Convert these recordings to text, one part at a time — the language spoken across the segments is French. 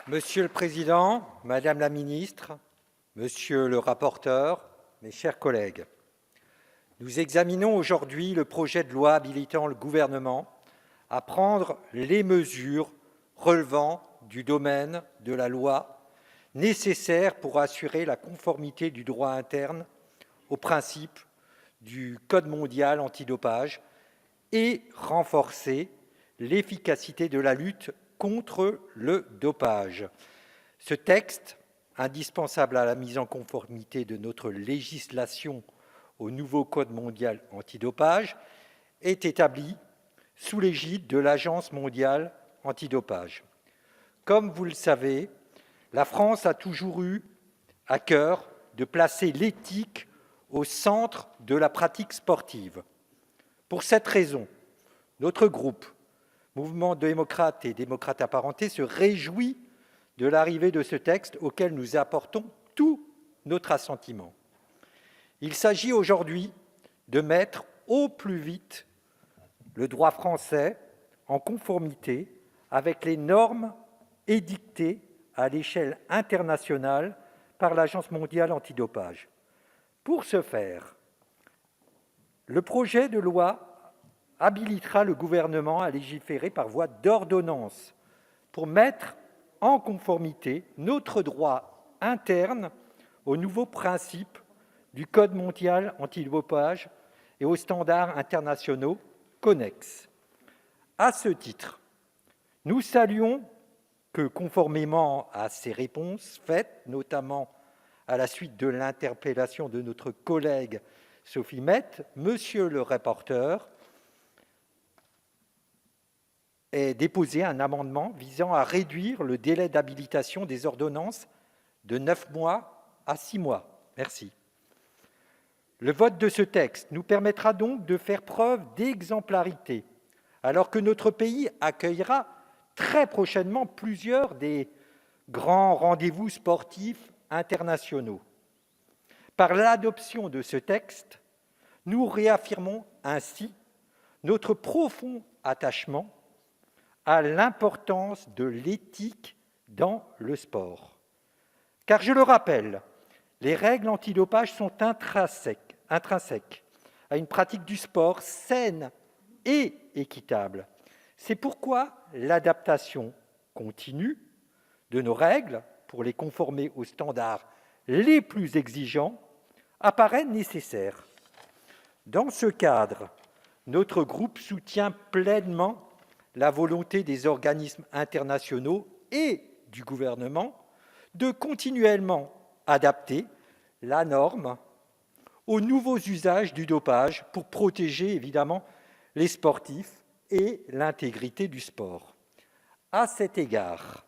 Monsieur le Président, Madame la Ministre, Monsieur le rapporteur, mes chers collègues, nous examinons aujourd'hui le projet de loi habilitant le gouvernement à prendre les mesures relevant du domaine de la loi nécessaires pour assurer la conformité du droit interne aux principes du Code mondial antidopage et renforcer l'efficacité de la lutte contre le dopage. Ce texte, indispensable à la mise en conformité de notre législation au nouveau Code mondial antidopage, est établi sous l'égide de l'Agence mondiale antidopage. Comme vous le savez, la France a toujours eu à cœur de placer l'éthique au centre de la pratique sportive. Pour cette raison, notre groupe, Mouvement démocrate et démocrates apparentés, se réjouit de l'arrivée de ce texte auquel nous apportons tout notre assentiment. Il s'agit aujourd'hui de mettre au plus vite le droit français en conformité avec les normes édictées à l'échelle internationale par l'Agence mondiale antidopage. Pour ce faire, le projet de loi habilitera le gouvernement à légiférer par voie d'ordonnance pour mettre en conformité notre droit interne aux nouveaux principes du Code mondial antidopage et aux standards internationaux connexes. À ce titre, nous saluons que, conformément à ces réponses faites, notamment à la suite de l'interpellation de notre collègue Sophie Mette, monsieur le rapporteur ait déposé un amendement visant à réduire le délai d'habilitation des ordonnances de 9 mois à 6 mois. Merci. Le vote de ce texte nous permettra donc de faire preuve d'exemplarité, alors que notre pays accueillera très prochainement plusieurs des grands rendez-vous sportifs internationaux. Par l'adoption de ce texte, nous réaffirmons ainsi notre profond attachement à l'importance de l'éthique dans le sport. Car je le rappelle, les règles antidopage sont intrinsèques à une pratique du sport saine et équitable. C'est pourquoi l'adaptation continue de nos règles pour les conformer aux standards les plus exigeants apparaît nécessaire. Dans ce cadre, notre groupe soutient pleinement la volonté des organismes internationaux et du gouvernement de continuellement adapter la norme aux nouveaux usages du dopage pour protéger évidemment les sportifs et l'intégrité du sport. À cet égard,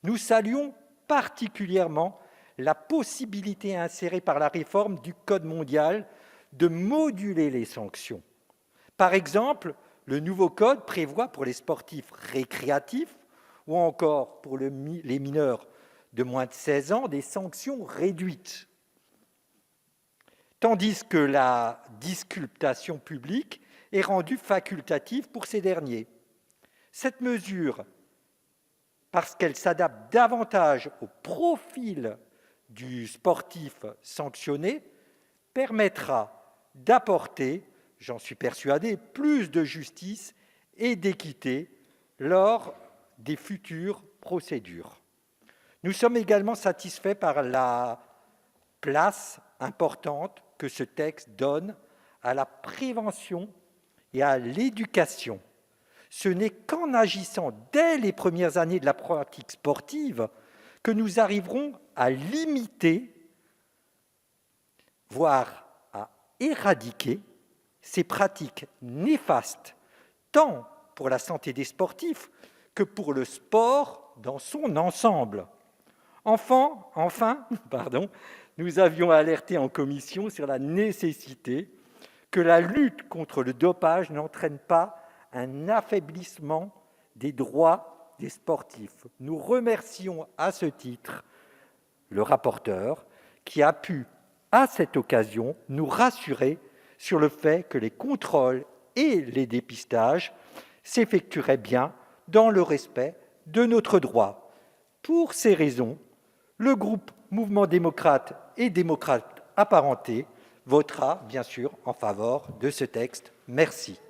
nous saluons particulièrement la possibilité insérée par la réforme du Code mondial de moduler les sanctions. Par exemple, le nouveau code prévoit pour les sportifs récréatifs ou encore pour les mineurs de moins de 16 ans des sanctions réduites, tandis que la disculptation publique est rendue facultative pour ces derniers. Cette mesure, parce qu'elle s'adapte davantage au profil du sportif sanctionné, permettra d'apporter, j'en suis persuadé, plus de justice et d'équité lors des futures procédures. Nous sommes également satisfaits par la place importante que ce texte donne à la prévention et à l'éducation. Ce n'est qu'en agissant dès les premières années de la pratique sportive que nous arriverons à limiter, voire à éradiquer ces pratiques néfastes, tant pour la santé des sportifs que pour le sport dans son ensemble. Enfin, nous avions alerté en commission sur la nécessité que la lutte contre le dopage n'entraîne pas un affaiblissement des droits des sportifs. Nous remercions à ce titre le rapporteur qui a pu, à cette occasion, nous rassurer sur le fait que les contrôles et les dépistages s'effectueraient bien dans le respect de notre droit. Pour ces raisons, le groupe Mouvement démocrate et démocrates apparentés votera bien sûr en faveur de ce texte. Merci.